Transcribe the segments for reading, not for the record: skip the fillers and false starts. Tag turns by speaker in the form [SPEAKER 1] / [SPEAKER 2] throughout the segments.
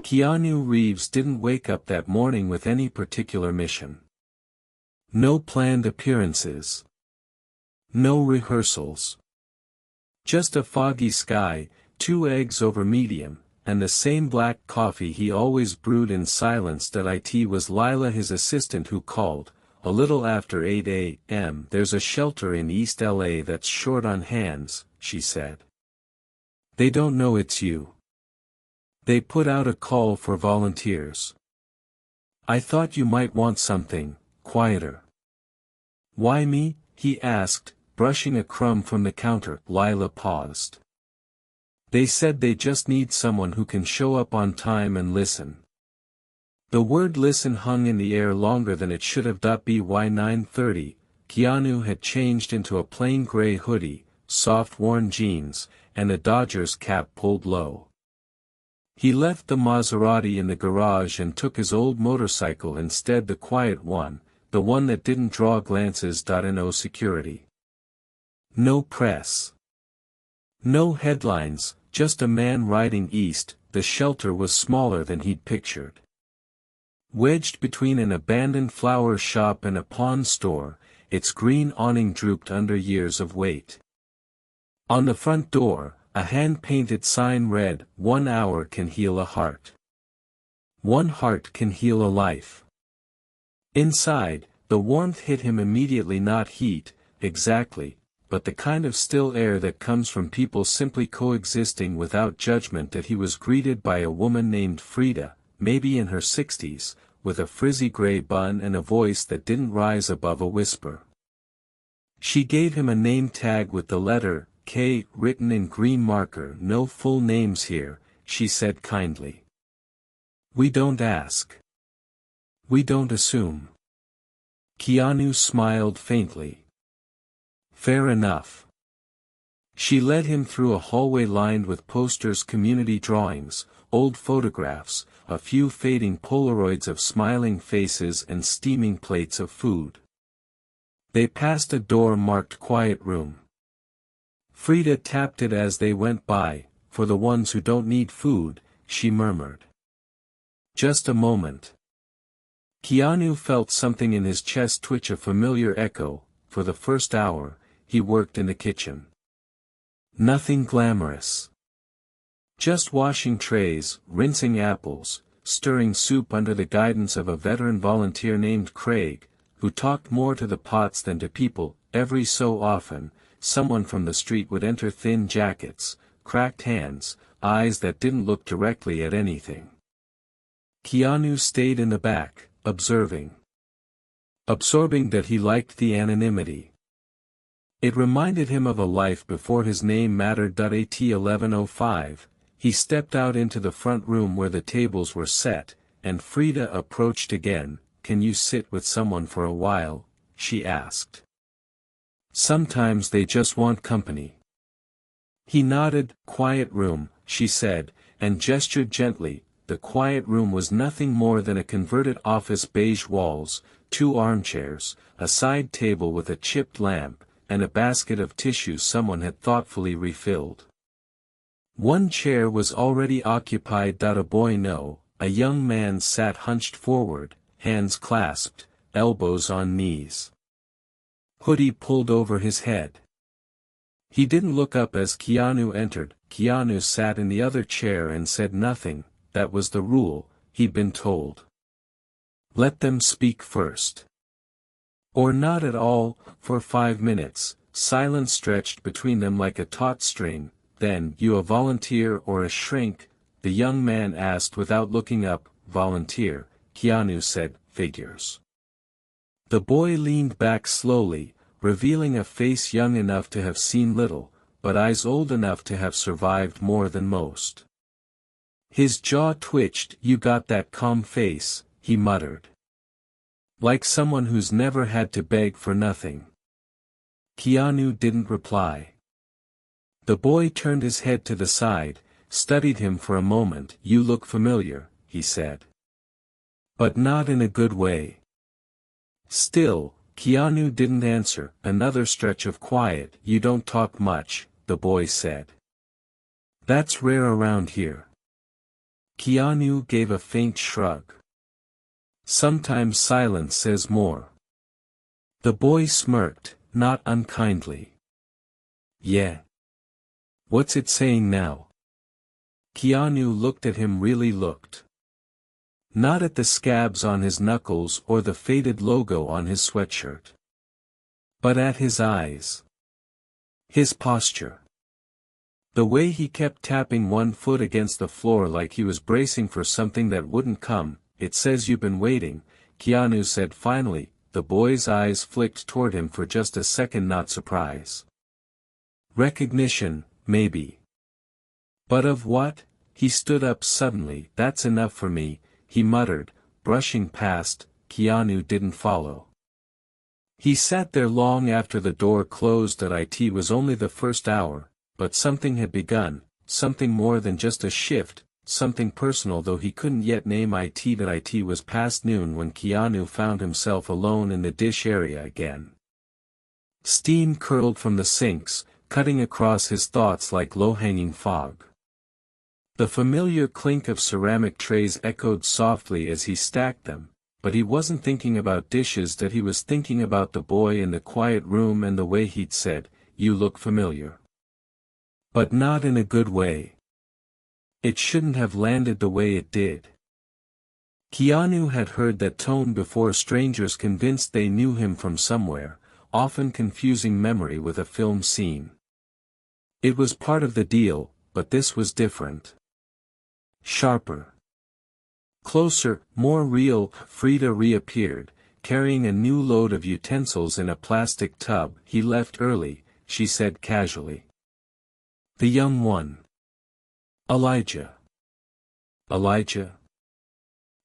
[SPEAKER 1] Keanu Reeves didn't wake up that morning with any particular mission. No planned appearances. No rehearsals. Just a foggy sky, 2 eggs over medium, and the same black coffee he always brewed in silence. It was Lila, his assistant, who called, a little after 8 a.m. "There's a shelter in East LA that's short on hands," she said. "They don't know it's you. They put out a call for volunteers. I thought you might want something quieter." "Why me?" he asked, brushing a crumb from the counter. Lila paused. "They said they just need someone who can show up on time and listen." The word listen hung in the air longer than it should have. By 9:30, Keanu had changed into a plain gray hoodie, soft worn jeans, and a Dodgers cap pulled low. He left the Maserati in the garage and took his old motorcycle instead, the quiet one, the one that didn't draw glances. No security. No press. No headlines, just a man riding east. The shelter was smaller than he'd pictured. Wedged between an abandoned flower shop and a pawn store, its green awning drooped under years of weight. On the front door, a hand-painted sign read, "1 hour can heal a heart. 1 heart can heal a life." Inside, the warmth hit him immediately. Not heat, exactly, but the kind of still air that comes from people simply coexisting without judgment. He was greeted by a woman named Frida, maybe in her 60s, with a frizzy gray bun and a voice that didn't rise above a whisper. She gave him a name tag with the letter K written in green marker. "No full names here," she said kindly. "We don't ask. We don't assume." Keanu smiled faintly. "Fair enough." She led him through a hallway lined with posters, community drawings, old photographs, a few fading Polaroids of smiling faces, and steaming plates of food. They passed a door marked "Quiet Room." Frida tapped it as they went by. "For the ones who don't need food," she murmured. "Just a moment." Keanu felt something in his chest twitch, a familiar echo. For the first hour, he worked in the kitchen. Nothing glamorous. Just washing trays, rinsing apples, stirring soup under the guidance of a veteran volunteer named Craig, who talked more to the pots than to people. Every so often, someone from the street would enter, thin jackets, cracked hands, eyes that didn't look directly at anything. Keanu stayed in the back, observing. Absorbing that he liked the anonymity. It reminded him of a life before his name mattered. At 11:05, he stepped out into the front room where the tables were set, and Frida approached again. "Can you sit with someone for a while?" she asked. "Sometimes they just want company." He nodded. "Quiet room," she said, and gestured gently. The quiet room was nothing more than a converted office, beige walls, 2 armchairs, a side table with a chipped lamp, and a basket of tissues someone had thoughtfully refilled. One chair was already occupied. A boy no, a young man sat hunched forward, hands clasped, elbows on knees. Hoodie pulled over his head. He didn't look up as Keanu entered. Keanu sat in the other chair and said nothing. That was the rule, he'd been told. Let them speak first. Or not at all. For 5 minutes, silence stretched between them like a taut string. Then, "You a volunteer or a shrink?" the young man asked without looking up. "Volunteer," Keanu said. "Figures." The boy leaned back slowly, revealing a face young enough to have seen little, but eyes old enough to have survived more than most. His jaw twitched. "You got that calm face," he muttered. "Like someone who's never had to beg for nothing." Keanu didn't reply. The boy turned his head to the side, studied him for a moment. "You look familiar," he said. "But not in a good way." Still, Keanu didn't answer. Another stretch of quiet. "You don't talk much," the boy said. "That's rare around here." Keanu gave a faint shrug. Sometimes silence says more. The boy smirked, not unkindly. Yeah. What's it saying now? Keanu looked at him, really looked. Not at the scabs on his knuckles or the faded logo on his sweatshirt. But at his eyes. His posture. The way he kept tapping one foot against the floor like he was bracing for something that wouldn't come. It says you've been waiting, Keanu said finally. The boy's eyes flicked toward him for just a second, not surprise. Recognition, maybe. But of what? He stood up suddenly. That's enough for me, he muttered, brushing past. Keanu didn't follow. He sat there long after the door closed. It was only the first hour, but something had begun, something more than just a shift, something personal, though he couldn't yet name it. It was past noon when Keanu found himself alone in the dish area again. Steam curled from the sinks, cutting across his thoughts like low-hanging fog. The familiar clink of ceramic trays echoed softly as he stacked them, but he wasn't thinking about dishes. That he was thinking about the boy in the quiet room and the way he'd said, "You look familiar." But not in a good way. It shouldn't have landed the way it did. Keanu had heard that tone before, strangers convinced they knew him from somewhere, often confusing memory with a film scene. It was part of the deal, but this was different. Sharper. Closer, more real. Frida reappeared, carrying a new load of utensils in a plastic tub. He left early, she said casually. The young one. Elijah. Elijah?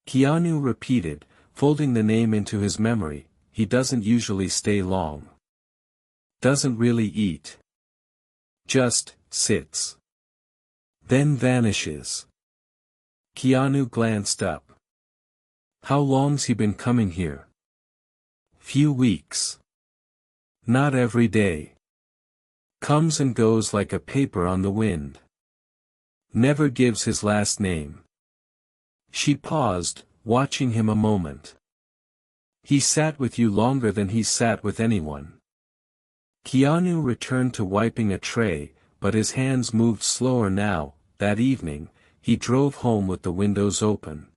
[SPEAKER 1] Keanu repeated, folding the name into his memory. He doesn't usually stay long. Doesn't really eat. Just sits. Then vanishes. Keanu glanced up. How long's he been coming here? Few weeks. Not every day. Comes and goes like a paper on the wind. Never gives his last name. She paused, watching him a moment. He sat with you longer than he sat with anyone. Keanu returned to wiping a tray, but his hands moved slower now. That evening, he drove home with the windows open.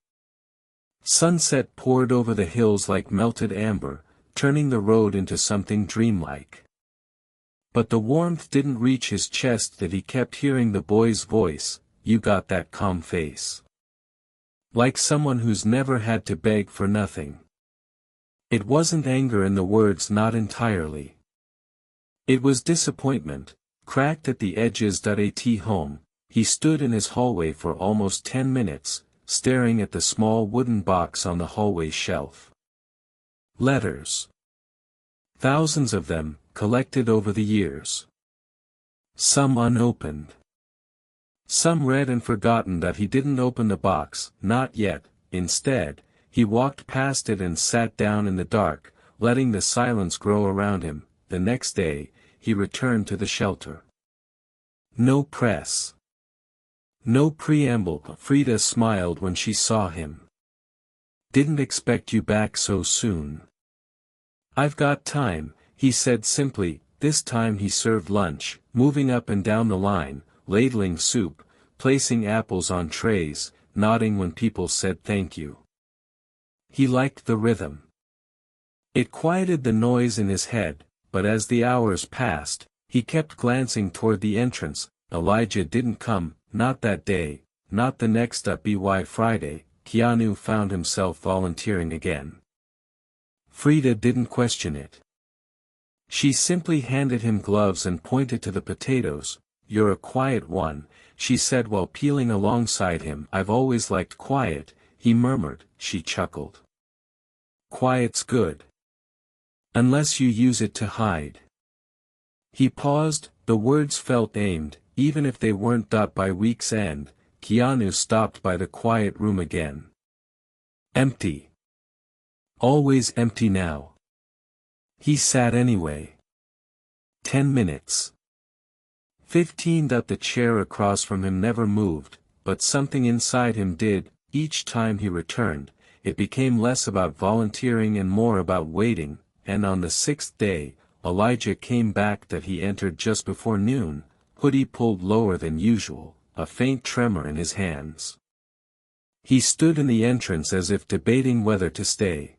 [SPEAKER 1] Sunset poured over the hills like melted amber, turning the road into something dreamlike. But the warmth didn't reach his chest. That he kept hearing the boy's voice, "You got that calm face." Like someone who's never had to beg for nothing. It wasn't anger in the words, not entirely. It was disappointment, cracked at the edges. At home, he stood in his hallway for almost 10 minutes, staring at the small wooden box on the hallway shelf. Letters. Thousands of them, collected over the years. Some unopened. Some read and forgotten. That he didn't open the box, not yet. Instead, he walked past it and sat down in the dark, letting the silence grow around him. The next day, he returned to the shelter. No press. No preamble. Frida smiled when she saw him. Didn't expect you back so soon. I've got time, he said simply. This time he served lunch, moving up and down the line, ladling soup, placing apples on trays, nodding when people said thank you. He liked the rhythm. It quieted the noise in his head, but as the hours passed, he kept glancing toward the entrance. Elijah didn't come, not that day, not the next by Friday. Keanu found himself volunteering again. Frida didn't question it. She simply handed him gloves and pointed to the potatoes. You're a quiet one, she said while peeling alongside him. I've always liked quiet, he murmured. She chuckled. Quiet's good. Unless you use it to hide. He paused, the words felt aimed, even if they weren't. By week's end, Keanu stopped by the quiet room again. Empty. Always empty now. He sat anyway. 10 minutes. 15. The chair across from him never moved, but something inside him did. Each time he returned, it became less about volunteering and more about waiting, and on the sixth day, Elijah came back that he entered just before noon, hoodie pulled lower than usual, a faint tremor in his hands. He stood in the entrance as if debating whether to stay.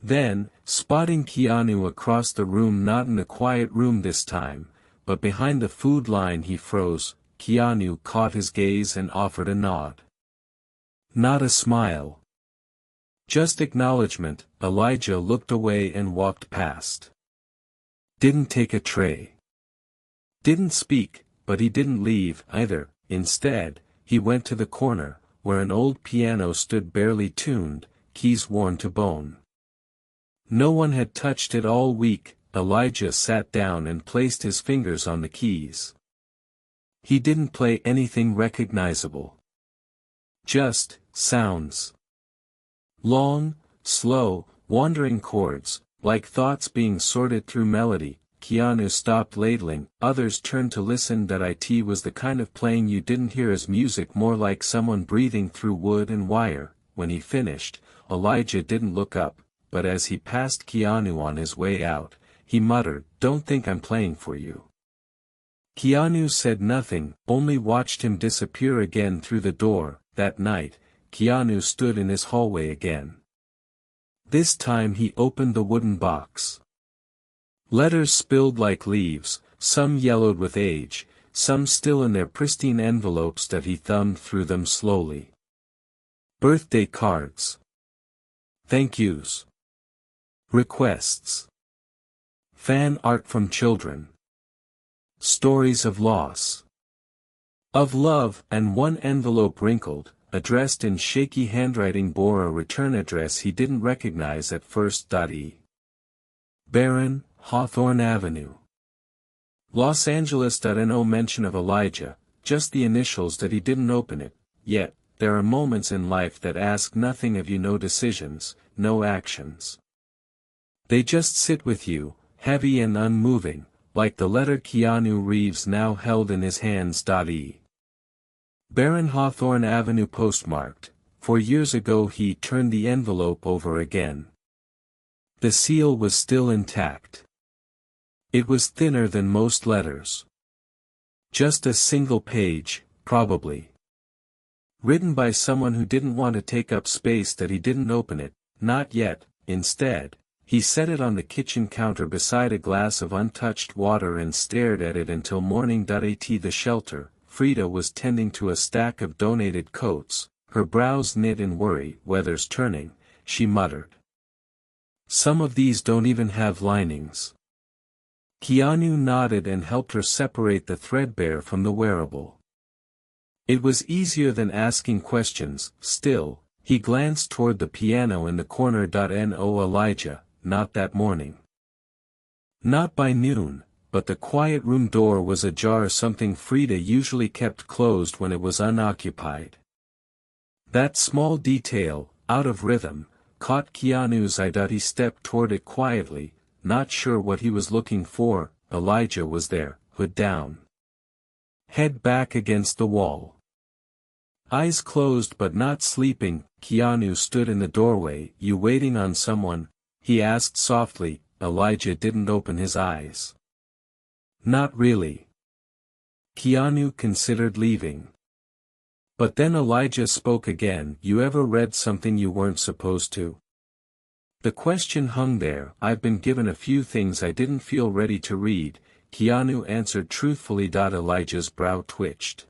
[SPEAKER 1] Then, spotting Keanu across the room, not in the quiet room this time, but behind the food line, he froze. Keanu caught his gaze and offered a nod. Not a smile. Just acknowledgement. Elijah looked away and walked past. Didn't take a tray. Didn't speak, but he didn't leave either. Instead, he went to the corner, where an old piano stood barely tuned, keys worn to bone. No one had touched it all week. Elijah sat down and placed his fingers on the keys. He didn't play anything recognizable. Just sounds. Long, slow, wandering chords, like thoughts being sorted through melody. Keanu stopped ladling. Others turned to listen. That it was the kind of playing you didn't hear as music, more like someone breathing through wood and wire. When he finished, Elijah didn't look up, but as he passed Keanu on his way out, he muttered, "Don't think I'm playing for you." Keanu said nothing, only watched him disappear again through the door. That night, Keanu stood in his hallway again. This time he opened the wooden box. Letters spilled like leaves, some yellowed with age, some still in their pristine envelopes that he thumbed through them slowly. Birthday cards. Thank yous. Requests. Fan art from children. Stories of loss. Of love, and one envelope wrinkled, addressed in shaky handwriting, bore a return address he didn't recognize at first. E. Barron, Hawthorne Avenue. Los Angeles. No mention of Elijah, just the initials that he didn't open it. Yet, there are moments in life that ask nothing of you, no decisions, no actions. They just sit with you, heavy and unmoving, like the letter Keanu Reeves now held in his hands. E. Barron, Hawthorne Avenue, postmarked. 4 years ago. He turned the envelope over again. The seal was still intact. It was thinner than most letters. Just a single page, probably. Written by someone who didn't want to take up space. That he didn't open it, not yet. Instead, he set it on the kitchen counter beside a glass of untouched water and stared at it until morning. At the shelter, Frida was tending to a stack of donated coats, her brows knit in worry. Weather's turning, she muttered. Some of these don't even have linings. Keanu nodded and helped her separate the threadbare from the wearable. It was easier than asking questions. Still, he glanced toward the piano in the corner. No, Elijah, not that morning. Not by noon, but the quiet room door was ajar, something Frida usually kept closed when it was unoccupied. That small detail, out of rhythm, caught Keanu's eye. He stepped toward it quietly, not sure what he was looking for. Elijah was there, hood down. Head back against the wall. Eyes closed but not sleeping. Keanu stood in the doorway. "You waiting on someone?" he asked softly. Elijah didn't open his eyes. Not really. Keanu considered leaving. But then Elijah spoke again. "You ever read something you weren't supposed to?" The question hung there. "I've been given a few things I didn't feel ready to read," Keanu answered truthfully. Elijah's brow twitched.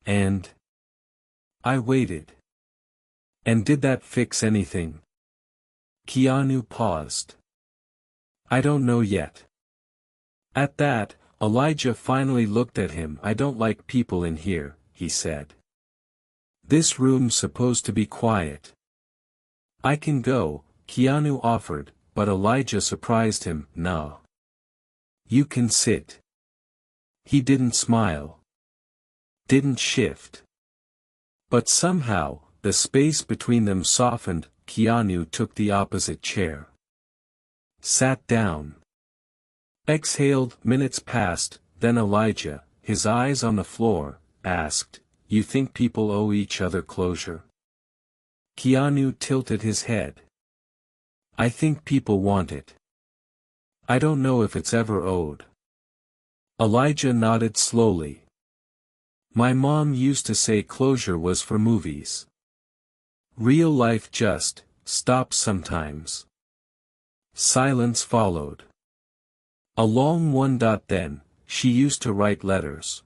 [SPEAKER 1] "And?" "I waited." "And did that fix anything?" Keanu paused. "I don't know yet." At that, Elijah finally looked at him. "I don't like people in here," he said. "This room's supposed to be quiet." "I can go," Keanu offered, but Elijah surprised him. "No. You can sit." He didn't smile. Didn't shift. But somehow, the space between them softened. Keanu took the opposite chair. Sat down. Exhaled. Minutes passed, then Elijah, his eyes on the floor, asked, you think people owe each other closure? Keanu tilted his head. I think people want it. I don't know if it's ever owed. Elijah nodded slowly. My mom used to say closure was for movies. Real life just stops sometimes. Silence followed. A long one. Then, she used to write letters.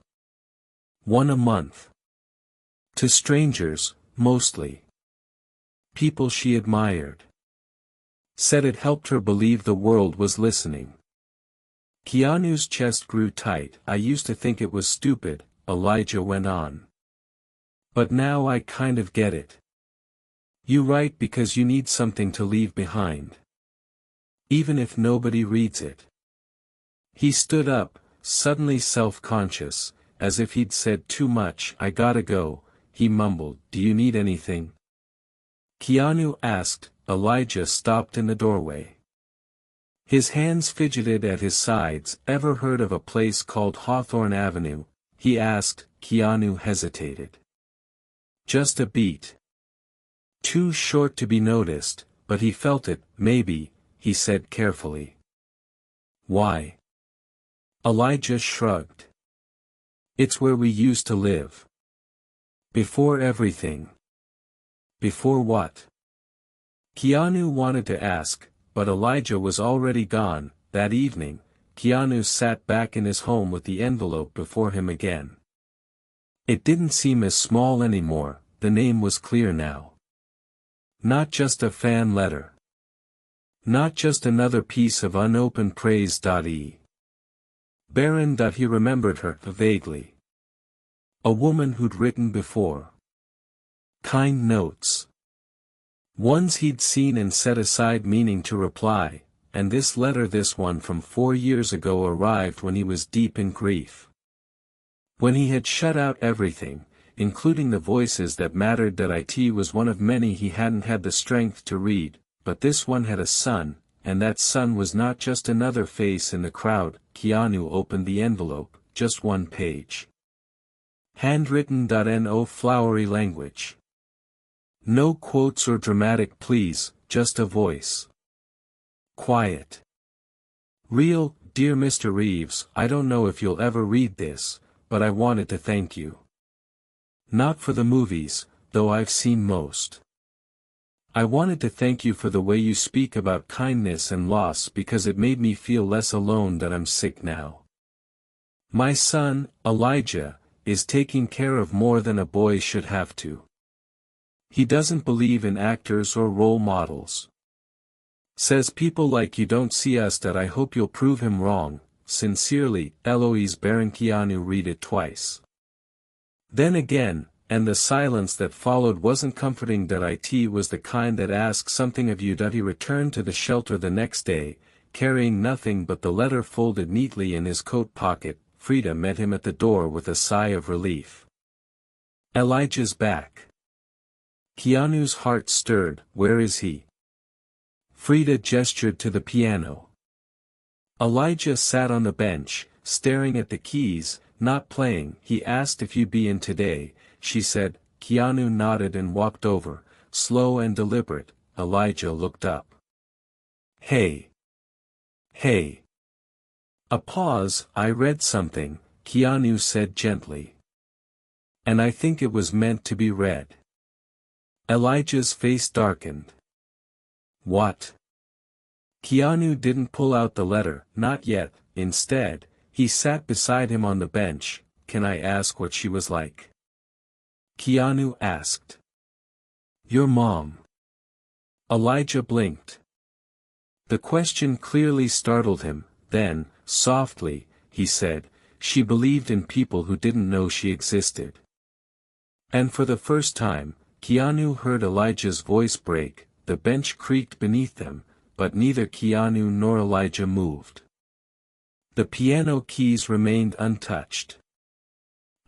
[SPEAKER 1] One a month. To strangers, mostly. People she admired. Said it helped her believe the world was listening. Keanu's chest grew tight. I used to think it was stupid, Elijah went on. But now I kind of get it. You write because you need something to leave behind. Even if nobody reads it. He stood up, suddenly self-conscious, as if he'd said too much. I gotta go, he mumbled. Do you need anything? Keanu asked. Elijah stopped in the doorway. His hands fidgeted at his sides. Ever heard of a place called Hawthorne Avenue? He asked. Keanu hesitated. Just a beat. Too short to be noticed, but he felt it. Maybe, he said carefully. Why? Elijah shrugged. It's where we used to live. Before everything. Before what? Keanu wanted to ask, but Elijah was already gone. That evening, Keanu sat back in his home with the envelope before him again. It didn't seem as small anymore. The name was clear now. Not just a fan letter. Not just another piece of unopened praise. Baron. He remembered her, vaguely. A woman who'd written before. Kind notes. Ones he'd seen and set aside meaning to reply, and this letter, this one from 4 years ago, arrived when he was deep in grief. When he had shut out everything, including the voices that mattered. It was one of many he hadn't had the strength to read, but this one had a son, and that son was not just another face in the crowd. Keanu opened the envelope, just one page. Handwritten. No flowery language. No quotes or dramatic pleas, just a voice. Quiet. Real. Dear Mr. Reeves, I don't know if you'll ever read this, but I wanted to thank you. Not for the movies, though I've seen most. I wanted to thank you for the way you speak about kindness and loss, because it made me feel less alone. I'm sick now. My son, Elijah, is taking care of more than a boy should have to. He doesn't believe in actors or role models. Says people like you don't see us. I hope you'll prove him wrong. Sincerely, Eloise. Baron. Keanu read it twice. Then again, and the silence that followed wasn't comforting. It was the kind that asks something of you. He returned to the shelter the next day, carrying nothing but the letter folded neatly in his coat pocket. Frida met him at the door with a sigh of relief. Elijah's back. Keanu's heart stirred. Where is he? Frida gestured to the piano. Elijah sat on the bench, staring at the keys, not playing. He asked if you'd be in today, she said. Keanu nodded and walked over, slow and deliberate. Elijah looked up. Hey. Hey. A pause. I read something, Keanu said gently. And I think it was meant to be read. Elijah's face darkened. What? Keanu didn't pull out the letter, not yet. Instead, he sat beside him on the bench. Can I ask what she was like? Keanu asked. Your mom. Elijah blinked. The question clearly startled him. Then, softly, he said, she believed in people who didn't know she existed. And for the first time, Keanu heard Elijah's voice break. The bench creaked beneath them, but neither Keanu nor Elijah moved. The piano keys remained untouched.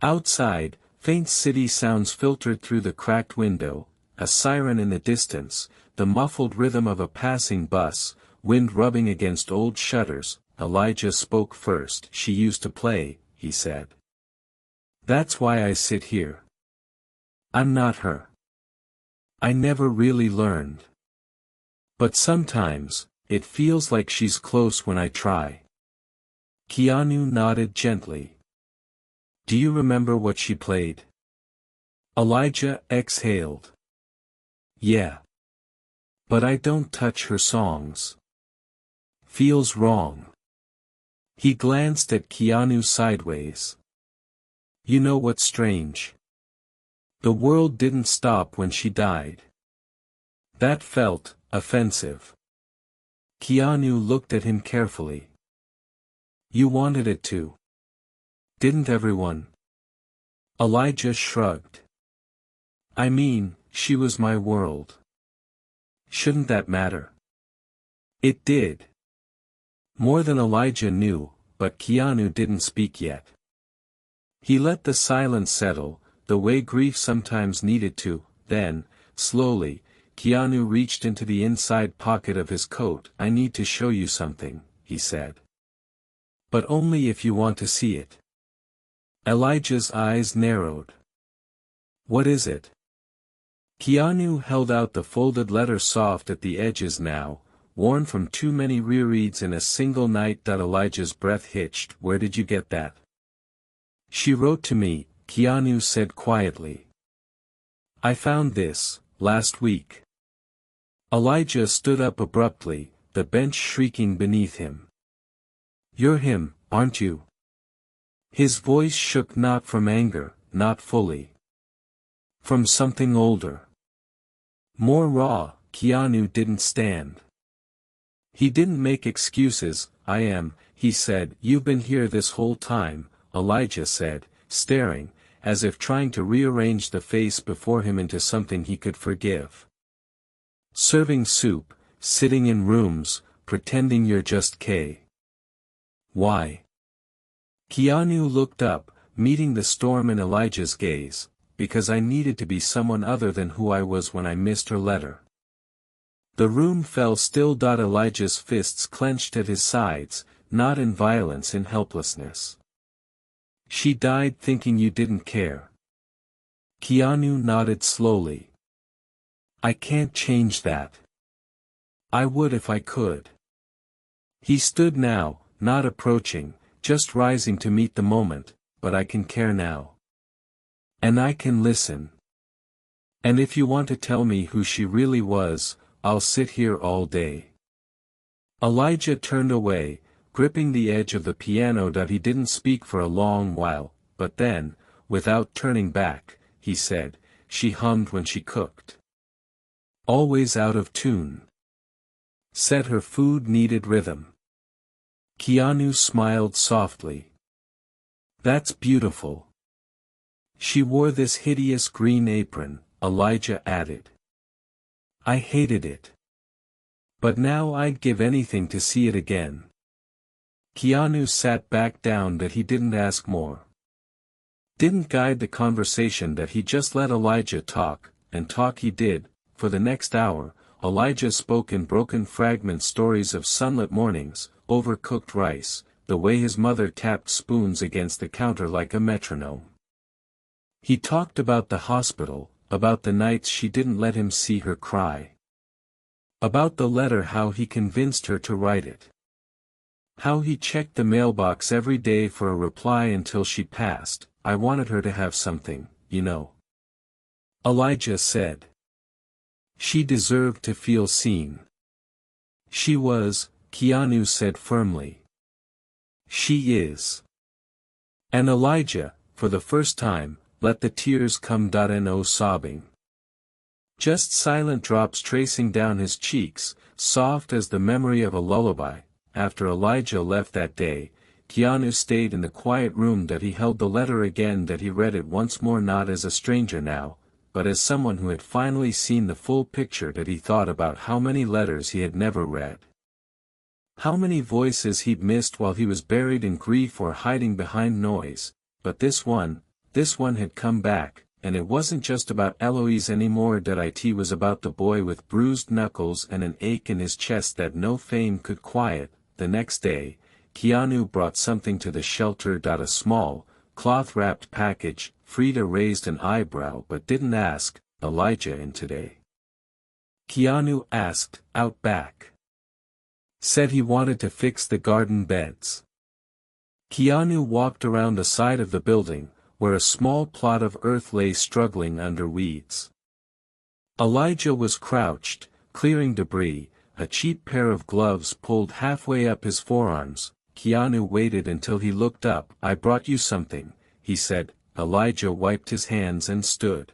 [SPEAKER 1] Outside, faint city sounds filtered through the cracked window, a siren in the distance, the muffled rhythm of a passing bus, wind rubbing against old shutters. Elijah spoke first. She used to play, he said. That's why I sit here. I'm not her. I never really learned. But sometimes, it feels like she's close when I try. Keanu nodded gently. Do you remember what she played? Elijah exhaled. Yeah. But I don't touch her songs. Feels wrong. He glanced at Keanu sideways. You know what's strange? The world didn't stop when she died. That felt offensive. Keanu looked at him carefully. You wanted it to. Didn't everyone? Elijah shrugged. I mean, she was my world. Shouldn't that matter? It did. More than Elijah knew, but Keanu didn't speak yet. He let the silence settle, the way grief sometimes needed to. Then, slowly, Keanu reached into the inside pocket of his coat. I need to show you something, he said. But only if you want to see it. Elijah's eyes narrowed. What is it? Keanu held out the folded letter, soft at the edges now, worn from too many rereads in a single night. Elijah's breath hitched. Where did you get that? She wrote to me, Keanu said quietly. I found this, last week. Elijah stood up abruptly, the bench shrieking beneath him. You're him, aren't you? His voice shook, not from anger, not fully. From something older. More raw. Keanu didn't stand. He didn't make excuses. I am, he said. You've been here this whole time, Elijah said, staring, as if trying to rearrange the face before him into something he could forgive. Serving soup, sitting in rooms, pretending you're just K. Why? Keanu looked up, meeting the storm in Elijah's gaze. Because I needed to be someone other than who I was when I missed her letter. The room fell still. Elijah's fists clenched at his sides, not in violence, in helplessness. She died thinking you didn't care. Keanu nodded slowly. I can't change that. I would if I could. He stood now, not approaching, just rising to meet the moment, but I can care now. And I can listen. And if you want to tell me who she really was, I'll sit here all day. Elijah turned away, gripping the edge of the piano. He didn't speak for a long while, but then, without turning back, he said, she hummed when she cooked. Always out of tune. Said her food needed rhythm. Keanu smiled softly. That's beautiful. She wore this hideous green apron, Elijah added. I hated it. But now I'd give anything to see it again. Keanu sat back down. He didn't ask more. Didn't guide the conversation. He just let Elijah talk, and talk he did. For the next hour, Elijah spoke in broken fragment stories of sunlit mornings, overcooked rice, the way his mother tapped spoons against the counter like a metronome. He talked about the hospital, about the nights she didn't let him see her cry. About the letter, how he convinced her to write it. How he checked the mailbox every day for a reply until she passed. I wanted her to have something, you know. Elijah said. She deserved to feel seen. She was, Keanu said firmly. She is. And Elijah, for the first time, let the tears come. No sobbing. Just silent drops tracing down his cheeks, soft as the memory of a lullaby. After Elijah left that day, Keanu stayed in the quiet room. He held the letter again. He read it once more, not as a stranger now, but as someone who had finally seen the full picture. He thought about how many letters he had never read. How many voices he'd missed while he was buried in grief or hiding behind noise, but this one had come back, and it wasn't just about Eloise anymore. It was about the boy with bruised knuckles and an ache in his chest that no fame could quiet. The next day, Keanu brought something to the shelter. A small, cloth-wrapped package. Frida raised an eyebrow but didn't ask, "Elijah in today?" Keanu asked, "Out back. Said he wanted to fix the garden beds." Keanu walked around the side of the building, where a small plot of earth lay struggling under weeds. Elijah was crouched, clearing debris, a cheap pair of gloves pulled halfway up his forearms. Keanu waited until he looked up. "I brought you something," he said. Elijah wiped his hands and stood.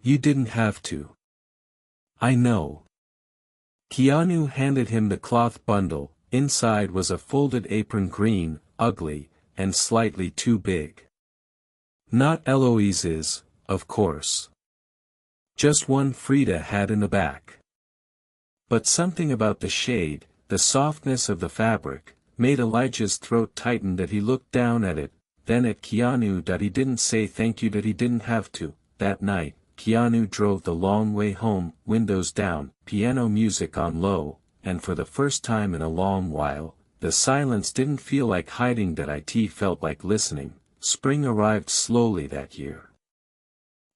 [SPEAKER 1] "You didn't have to." "I know." Keanu handed him the cloth bundle. Inside was a folded apron, green, ugly, and slightly too big. Not Eloise's, of course. Just one Frida had in the back. But something about the shade, the softness of the fabric, made Elijah's throat tighten. That he looked down at it, then at Keanu. That he didn't say thank you. That he didn't have to. That night, Keanu drove the long way home, windows down, piano music on low, and for the first time in a long while, the silence didn't feel like hiding. That it felt like listening. Spring arrived slowly that year.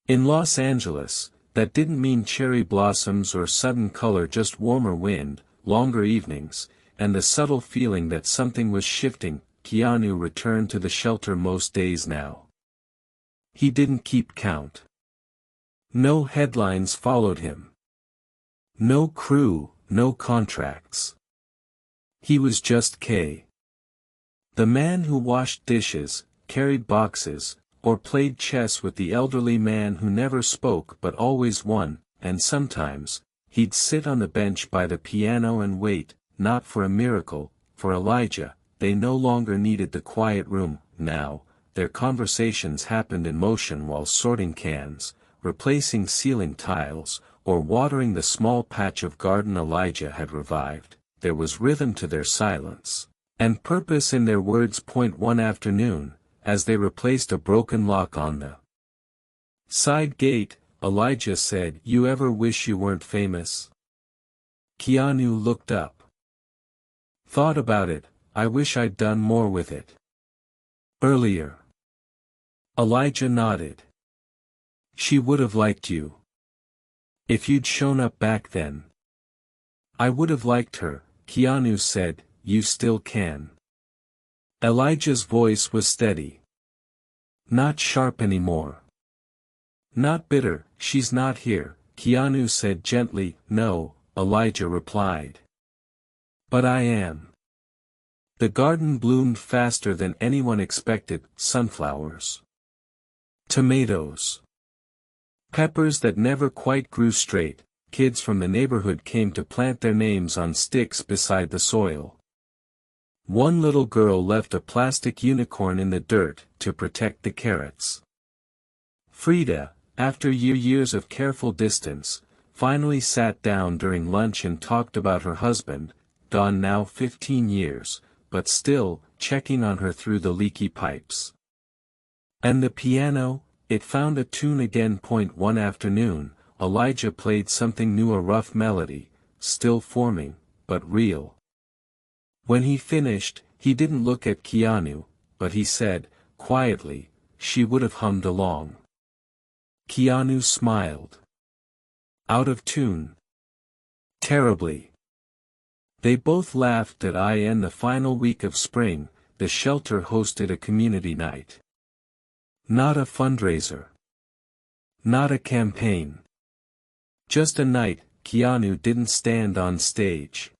[SPEAKER 1] In Los Angeles, that didn't mean cherry blossoms or sudden color, just warmer wind, longer evenings, and the subtle feeling that something was shifting. Keanu returned to the shelter most days now. He didn't keep count. No headlines followed him. No crew, no contracts. He was just K. The man who washed dishes, carried boxes, or played chess with the elderly man who never spoke but always won, and sometimes, he'd sit on the bench by the piano and wait, not for a miracle, for Elijah. They no longer needed the quiet room, now, their conversations happened in motion while sorting cans, replacing ceiling tiles, or watering the small patch of garden Elijah had revived. There was rhythm to their silence, and purpose in their words. One afternoon, as they replaced a broken lock on the side gate, Elijah said, "You ever wish you weren't famous?" Keanu looked up. "Thought about it. I wish I'd done more with it earlier." Elijah nodded. "She would have liked you. If you'd shown up back then." "I would have liked her," Keanu said. "You still can." Elijah's voice was steady. "Not sharp anymore. Not bitter." "She's not here," Keanu said gently. "No," Elijah replied. "But I am." The garden bloomed faster than anyone expected. Sunflowers, tomatoes, peppers that never quite grew straight. Kids from the neighborhood came to plant their names on sticks beside the soil. One little girl left a plastic unicorn in the dirt to protect the carrots. Frida, after years of careful distance, finally sat down during lunch and talked about her husband, gone now 15 years, but still, checking on her through the leaky pipes. And the piano, it found a tune again. One afternoon, Elijah played something new, a rough melody, still forming, but real. When he finished, he didn't look at Keanu, but he said, quietly, "She would have hummed along." Keanu smiled. "Out of tune?" "Terribly." They both laughed. In the final week of spring, the shelter hosted a community night. Not a fundraiser. Not a campaign. Just a night. Keanu didn't stand on stage.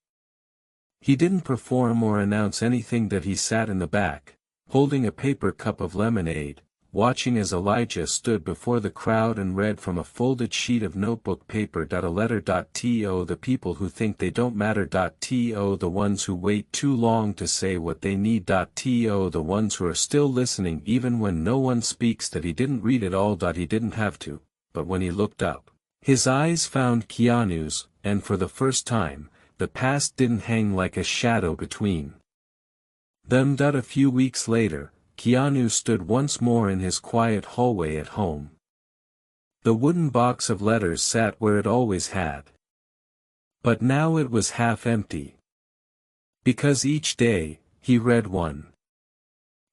[SPEAKER 1] He didn't perform or announce anything. That he sat in the back, holding a paper cup of lemonade, watching as Elijah stood before the crowd and read from a folded sheet of notebook paper. A letter. To the people who think they don't matter. To the ones who wait too long to say what they need. To the ones who are still listening even when no one speaks. That he didn't read it all. He didn't have to, but when he looked up, his eyes found Keanu's, and for the first time, the past didn't hang like a shadow between them. A few weeks later, Keanu stood once more in his quiet hallway at home. The wooden box of letters sat where it always had. But now it was half empty. Because each day, he read one.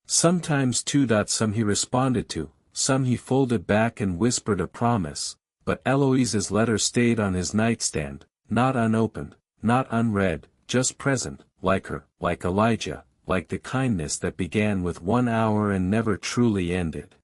[SPEAKER 1] Sometimes two. Some he responded to, some he folded back and whispered a promise, but Eloise's letter stayed on his nightstand, not unopened, not unread, just present, like her, like Elijah, like the kindness that began with 1 hour and never truly ended.